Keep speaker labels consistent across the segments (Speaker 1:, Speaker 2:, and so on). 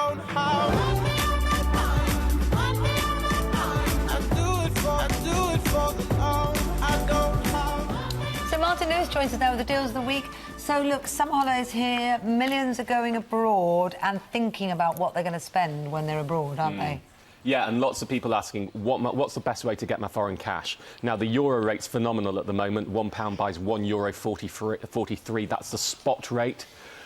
Speaker 1: don't have. I do it for the love I don't have.
Speaker 2: So Martin Lewis joins us now with the deals of the week. So look, summer holidays here, millions are going abroad and thinking about what they're going to spend when they're abroad, aren't they?
Speaker 3: Yeah, and lots of people asking, what's the best way to get my foreign cash? Now, the euro rate's phenomenal at the moment. £1 buys €1.43. That's the spot rate.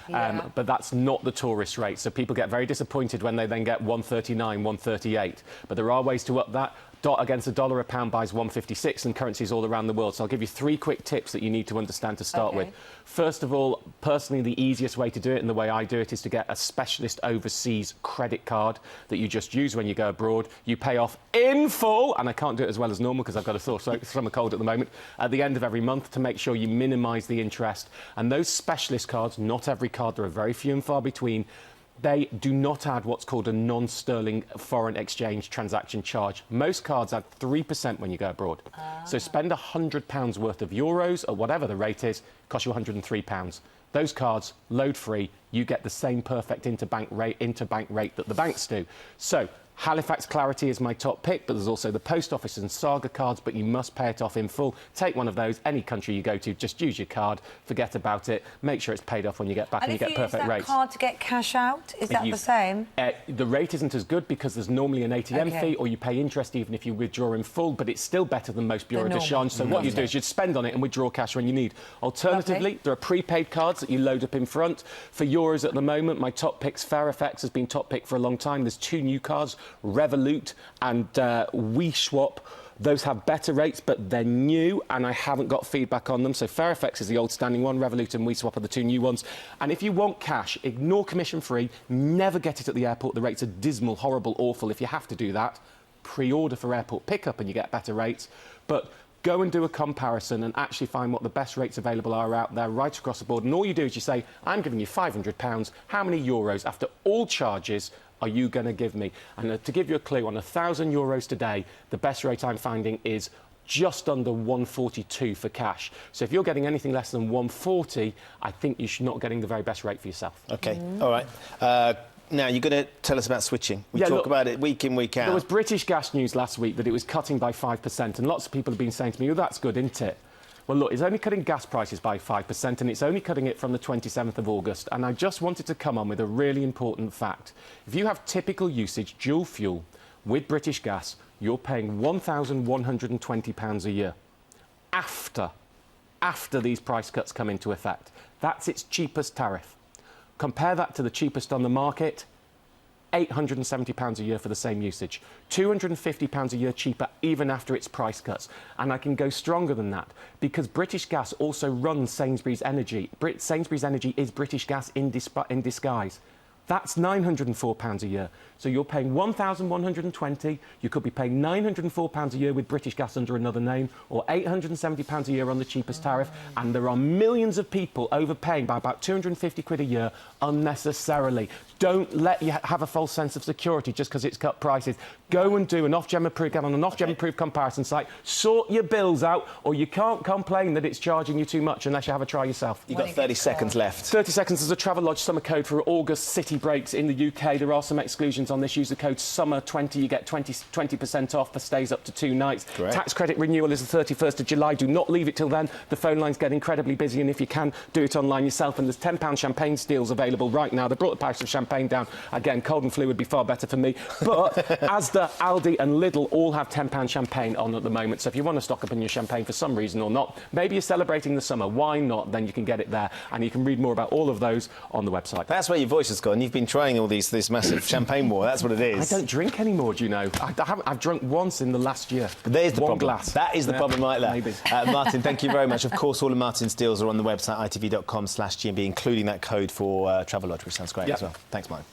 Speaker 2: Yeah.
Speaker 3: But that's not the tourist rate. So people get very disappointed when they then get 139, 138. But there are ways to up that. Against a dollar, a pound buys 156, and currencies all around the world. So I'll give you 3 quick tips that you need to understand to start with. First of all, personally, the easiest way to do it, and the way I do it, is to get a specialist overseas credit card that you just use when you go abroad. You pay off in full, and I can't do it as well as normal because I've got a summer cold at the moment, at the end of every month to make sure you minimise the interest. And those specialist cards, not every card, there are very few and far between, they do not add what's called a non-sterling foreign exchange transaction charge. Most cards add 3% when you go abroad. So spend £100 worth of euros, or whatever the rate is, costs you £103. Those cards, load free, you get the same perfect interbank rate that the banks do. So Halifax Clarity is my top pick, but there's also the Post Office and Saga cards, but you must pay it off in full. Take one of those, any country you go to, just use your card, forget about it, make sure it's paid off when you get back and you get perfect rates.
Speaker 2: And if you use that card to get cash out, is that the same?
Speaker 3: The rate isn't as good because there's normally an ATM fee, or you pay interest even if you withdraw in full, but it's still better than most bureau de change. So what you do is you'd spend on it and withdraw cash when you need. Alternatively, there are prepaid cards that you load up in front. For euros at the moment, my top pick's Fairfax has been top pick for a long time. There's 2 new cards, Revolut and WeSwap. Those have better rates, but they're new, and I haven't got feedback on them. So Fairfax is the old standing one, Revolut and WeSwap are the 2 new ones. And if you want cash, ignore commission-free, never get it at the airport. The rates are dismal, horrible, awful. If you have to do that, pre-order for airport pickup and you get better rates. But go and do a comparison and actually find what the best rates available are out there right across the board. And all you do is you say, I'm giving you £500. How many euros, after all charges, are you going to give me? And to give you a clue, on €1,000 today, the best rate I'm finding is just under 142 for cash. So if you're getting anything less than 140, I think you're not getting the very best rate for yourself.
Speaker 4: OK, all right. Now, you're going to tell us about switching. We talk about it week in, week out.
Speaker 3: There was British Gas news last week that it was cutting by 5%, and lots of people have been saying to me, oh, that's good, isn't it? Well, look, it's only cutting gas prices by 5%, and it's only cutting it from the 27th of August. And I just wanted to come on with a really important fact. If you have typical usage dual fuel with British Gas, you're paying £1,120 a year after these price cuts come into effect. That's its cheapest tariff. Compare that to the cheapest on the market, £870 a year for the same usage. £250 a year cheaper even after its price cuts. And I can go stronger than that because British Gas also runs Sainsbury's Energy. Sainsbury's Energy is British Gas in disguise. That's £904 a year. So you're paying £1,120. You could be paying £904 a year with British Gas under another name, or £870 a year on the cheapest tariff. And there are millions of people overpaying by about 250 quid a year unnecessarily. Don't let you have a false sense of security just because it's cut prices. Go and do an Ofgem approved, get on an Ofgem approved comparison site, sort your bills out, or you can't complain that it's charging you too much unless you have a try yourself.
Speaker 4: You've got 30 seconds left.
Speaker 3: 30 seconds. There's a Travelodge summer code for August city breaks in the UK. There are some exclusions on this. Use the code SUMMER20. You get 20% off for stays up to 2 nights.
Speaker 4: Great.
Speaker 3: Tax credit renewal is the 31st of July. Do not leave it till then. The phone lines get incredibly busy, and if you can, do it online yourself. And there's £10 champagne deals available right now. They brought the price of champagne down. Again, cold and flu would be far better for me. But Asda, Aldi and Lidl all have £10 champagne on at the moment. So if you want to stock up on your champagne for some reason or not, maybe you're celebrating the summer, why not? Then you can get it there. And you can read more about all of those on the website.
Speaker 4: That's where your voice has gone. You've been trying all this massive champagne war. That's what it is.
Speaker 3: I don't drink anymore, do you know? I've drunk once in the last year.
Speaker 4: But there's the
Speaker 3: One
Speaker 4: problem.
Speaker 3: glass.
Speaker 4: That is the problem right there.
Speaker 3: Maybe.
Speaker 4: Martin, thank you very much. Of course, all of Martin's deals are on the website, itv.com/GMB, including that code for Travelodge, which sounds great as well. Thanks, Martin.